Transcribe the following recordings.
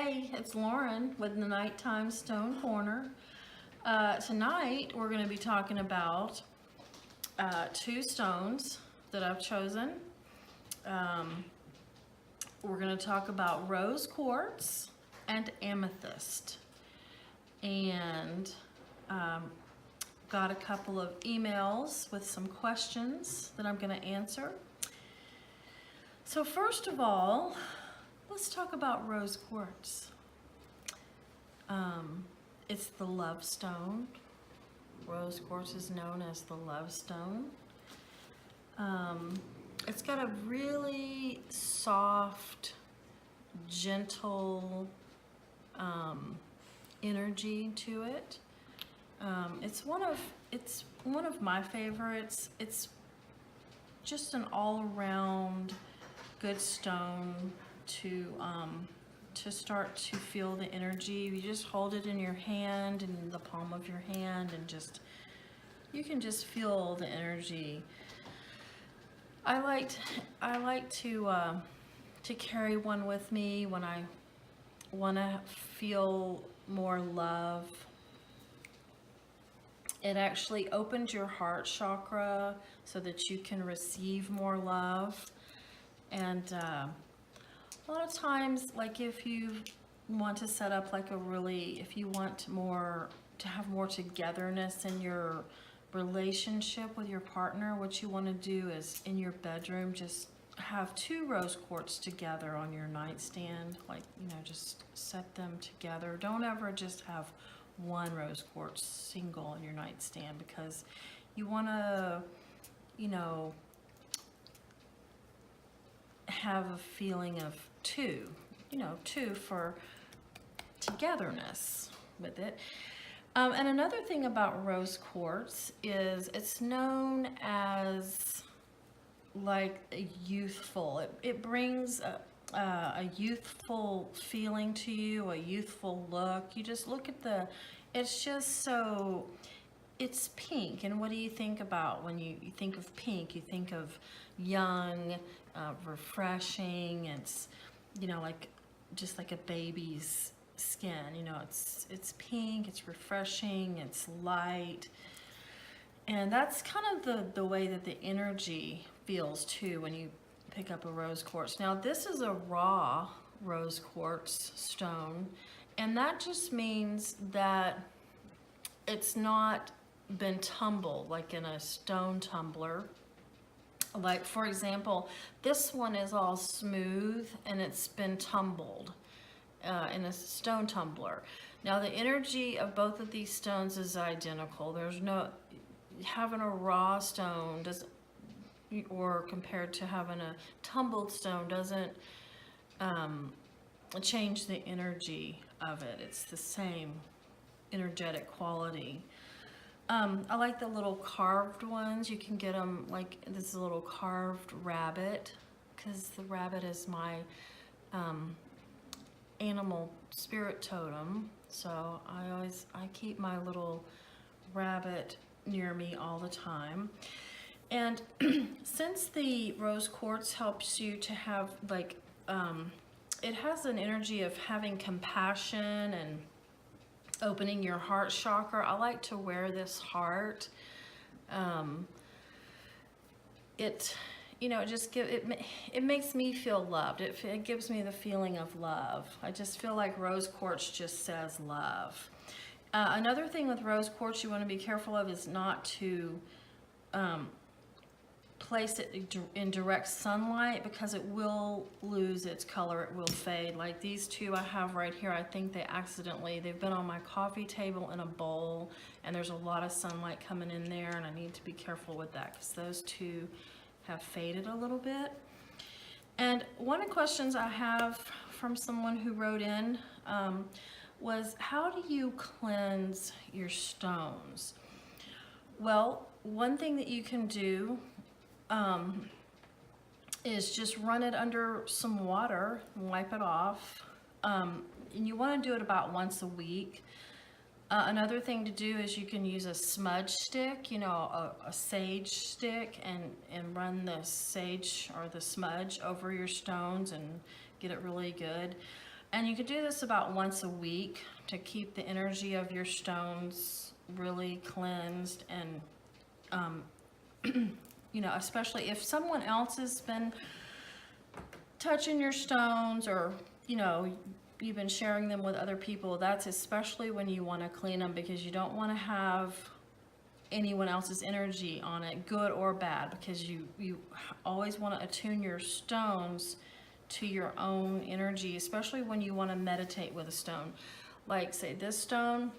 Hey, it's Lauren with the Nighttime Stone Corner. Tonight we're going to be talking about two stones that I've chosen. We're going to talk about Rose Quartz and Amethyst. And got a couple of emails with some questions that I'm going to answer. So first of all, let's talk about Rose Quartz. It's the love stone. Rose Quartz is known as the love stone. It's got a really soft, gentle energy to it. It's one of my favorites. It's just an all-around good stone to start to feel the energy. You just hold it in your hand, in the palm of your hand, and you can just feel the energy. I like to carry one with me when I want to feel more love. It actually opens your heart chakra so that you can receive more love. And a lot of times, like if you want to set up like if you want to have more togetherness in your relationship with your partner, what you want to do is in your bedroom, just have two rose quartz together on your nightstand, just set them together. Don't ever just have one rose quartz single on your nightstand, because you want to, have a feeling of two for togetherness with it. And another thing about rose quartz is it's known as like a youthful. It brings a youthful feeling to you, a youthful look. You just look at it's just so, it's pink. And what do you think about when you think of pink? You think of young, refreshing. It's, just like a baby's skin. It's pink, it's refreshing, it's light. And that's kind of the way that the energy feels too when you pick up a rose quartz. Now this is a raw rose quartz stone, and that just means that it's not been tumbled like in a stone tumbler. Like for example, this one is all smooth and it's been tumbled in a stone tumbler. Now the energy of both of these stones is identical. There's no, having a raw stone or compared to having a tumbled stone doesn't change the energy of it. It's the same energetic quality. I like the little carved ones. You can get them like this little carved rabbit, because the rabbit is my animal spirit totem. So I keep my little rabbit near me all the time. And since the rose quartz helps you to have it has an energy of having compassion and opening your heart chakra. I like to wear this heart. It makes me feel loved. It gives me the feeling of love. I just feel like rose quartz just says love. Another thing with rose quartz you want to be careful of is not to place it in direct sunlight, because it will lose its color, it will fade. Like these two I have right here, I think they've been on my coffee table in a bowl, and there's a lot of sunlight coming in there, and I need to be careful with that because those two have faded a little bit. And one of the questions I have from someone who wrote in was, how do you cleanse your stones? Well, one thing that you can do is just run it under some water and wipe it off. And you want to do it about once a week. Another thing to do is you can use a smudge stick, a sage stick, and run the sage or the smudge over your stones and get it really good. And you could do this about once a week to keep the energy of your stones really cleansed. And you know, especially if someone else has been touching your stones, or you know, you've been sharing them with other people, that's especially when you want to clean them, because you don't want to have anyone else's energy on it, good or bad, because you always want to attune your stones to your own energy, especially when you want to meditate with a stone. Like say this stone,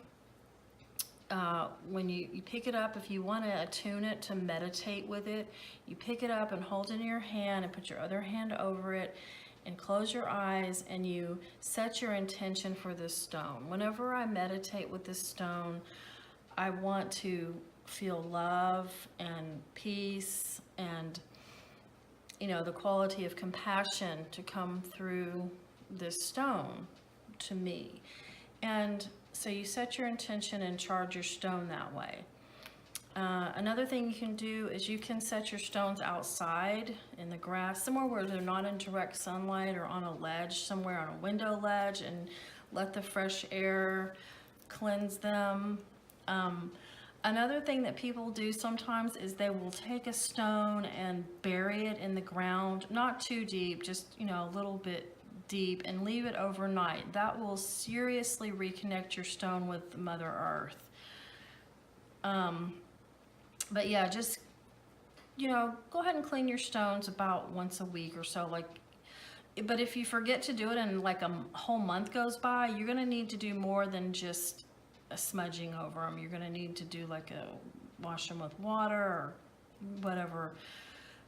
when you pick it up, if you want to attune it to meditate with it, you pick it up and hold it in your hand and put your other hand over it and close your eyes, and you set your intention for this stone. Whenever I meditate with this stone, I want to feel love and peace and, you know, the quality of compassion to come through this stone to me. And so you set your intention and charge your stone that way. Another thing you can do is you can set your stones outside in the grass, somewhere where they're not in direct sunlight, or on a ledge, somewhere on a window ledge, and let the fresh air cleanse them. Another thing that people do sometimes is they will take a stone and bury it in the ground, not too deep, just, you know, a little bit deep, and leave it overnight. That will seriously reconnect your stone with Mother Earth. But yeah, just, you know, go ahead and clean your stones about once a week or so. Like, but if you forget to do it and like a whole month goes by, you're gonna need to do more than just a smudging over them. You're gonna need to do like a wash them with water or whatever.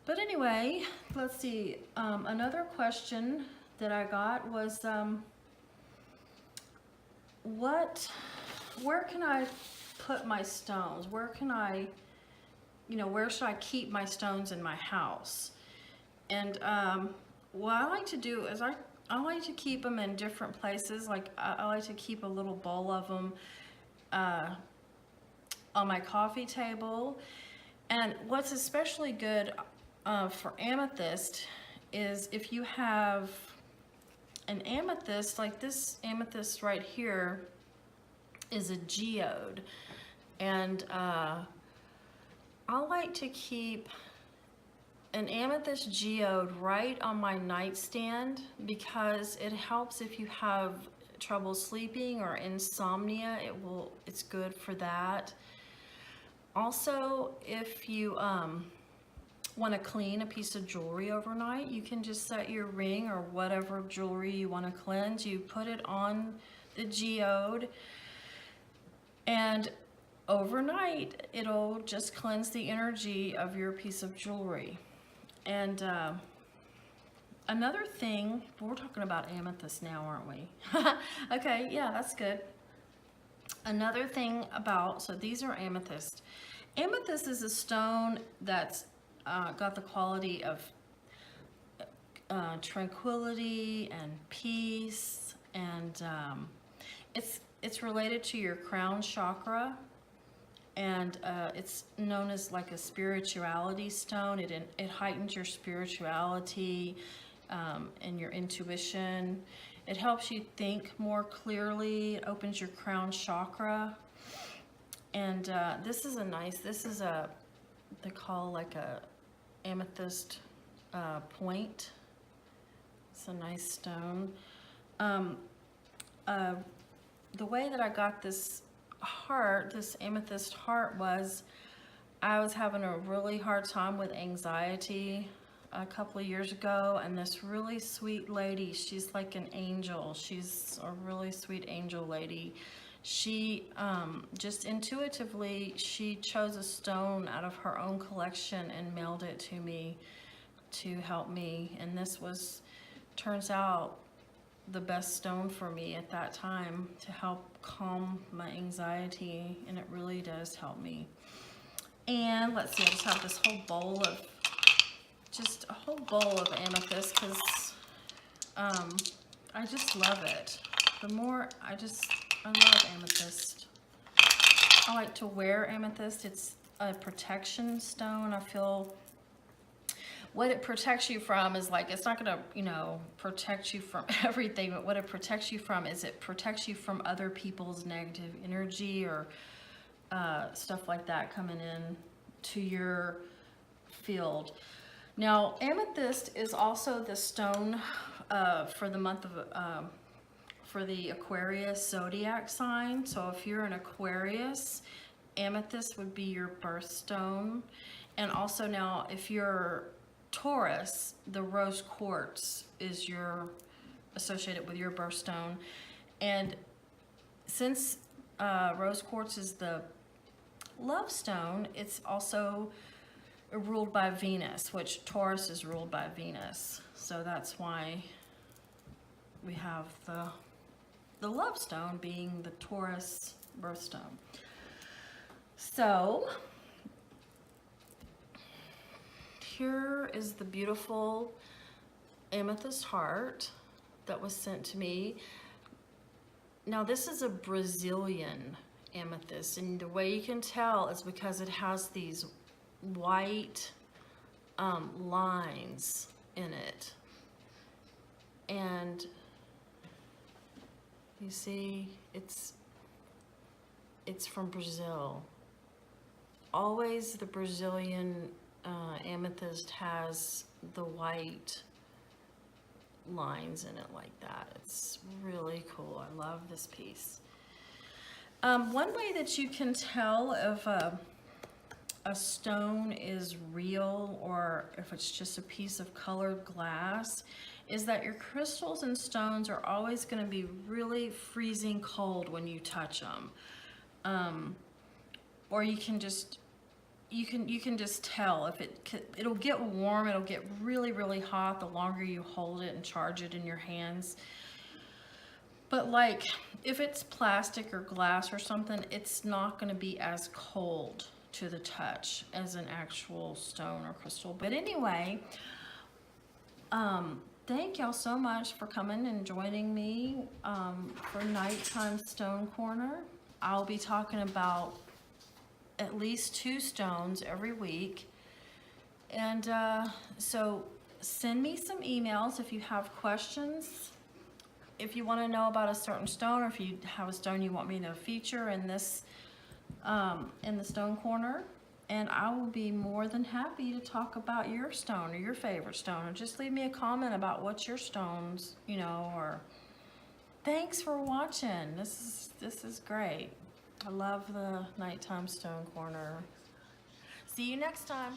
But anyway, let's see. Another question that I got was, where can I put my stones? Where can I, you know, where should I keep my stones in my house? And what I like to do is I like to keep them in different places. Like I like to keep a little bowl of them on my coffee table. And what's especially good for amethyst is if you have an amethyst, like this amethyst right here is a geode. And I like to keep an amethyst geode right on my nightstand, because it helps if you have trouble sleeping or insomnia. It's good for that. Also, if you want to clean a piece of jewelry overnight, you can just set your ring or whatever jewelry you want to cleanse. You put it on the geode, and overnight it'll just cleanse the energy of your piece of jewelry. And another thing, we're talking about amethyst now, aren't we? Okay, yeah, that's good. Another thing about, so these are amethyst. Amethyst is a stone that's got the quality of tranquility and peace, and it's related to your crown chakra, and it's known as like a spirituality stone. It heightens your spirituality and your intuition. It helps you think more clearly. It opens your crown chakra. And this is they call like a amethyst point. It's a nice stone. The way that I got this amethyst heart, was I was having a really hard time with anxiety a couple of years ago, and this really sweet lady, she's like an angel, she's a really sweet angel lady. She just intuitively, she chose a stone out of her own collection and mailed it to me to help me, and this turns out the best stone for me at that time to help calm my anxiety, and it really does help me. And let's see, I just have this whole bowl of amethyst, because I just love it. I love amethyst. I like to wear amethyst. It's a protection stone. I feel what it protects you from is like, it's not gonna, you know, protect you from everything, but what it protects you from is it protects you from other people's negative energy or stuff like that coming in to your field. Now, amethyst is also the stone for the month of, for the Aquarius zodiac sign. So if you're an Aquarius, amethyst would be your birthstone. And also now, if you're Taurus, the rose quartz is associated with your birthstone. And since rose quartz is the love stone, it's also ruled by Venus, which Taurus is ruled by Venus. So that's why we have the love stone being the Taurus birthstone. So here is the beautiful amethyst heart that was sent to me. Now this is a Brazilian amethyst, and the way you can tell is because it has these white lines in it, and you see it's from Brazil. Always the Brazilian amethyst has the white lines in it like that. It's really cool. I love this piece. One way that you can tell if a stone is real or if it's just a piece of colored glass is that your crystals and stones are always going to be really freezing cold when you touch them. Or you can just tell if it'll get warm, it'll get really, really hot the longer you hold it and charge it in your hands. But like if it's plastic or glass or something, it's not going to be as cold to the touch as an actual stone or crystal. But anyway, thank y'all so much for coming and joining me for Nighttime Stone Corner. I'll be talking about at least 2 stones every week. And so send me some emails if you have questions. If you want to know about a certain stone, or if you have a stone you want me to feature in this in the Stone Corner, and I will be more than happy to talk about your stone or your favorite stone, or just leave me a comment about what your stones, you know, or thanks for watching. This is great. I love the Nighttime Stone Corner. See you next time.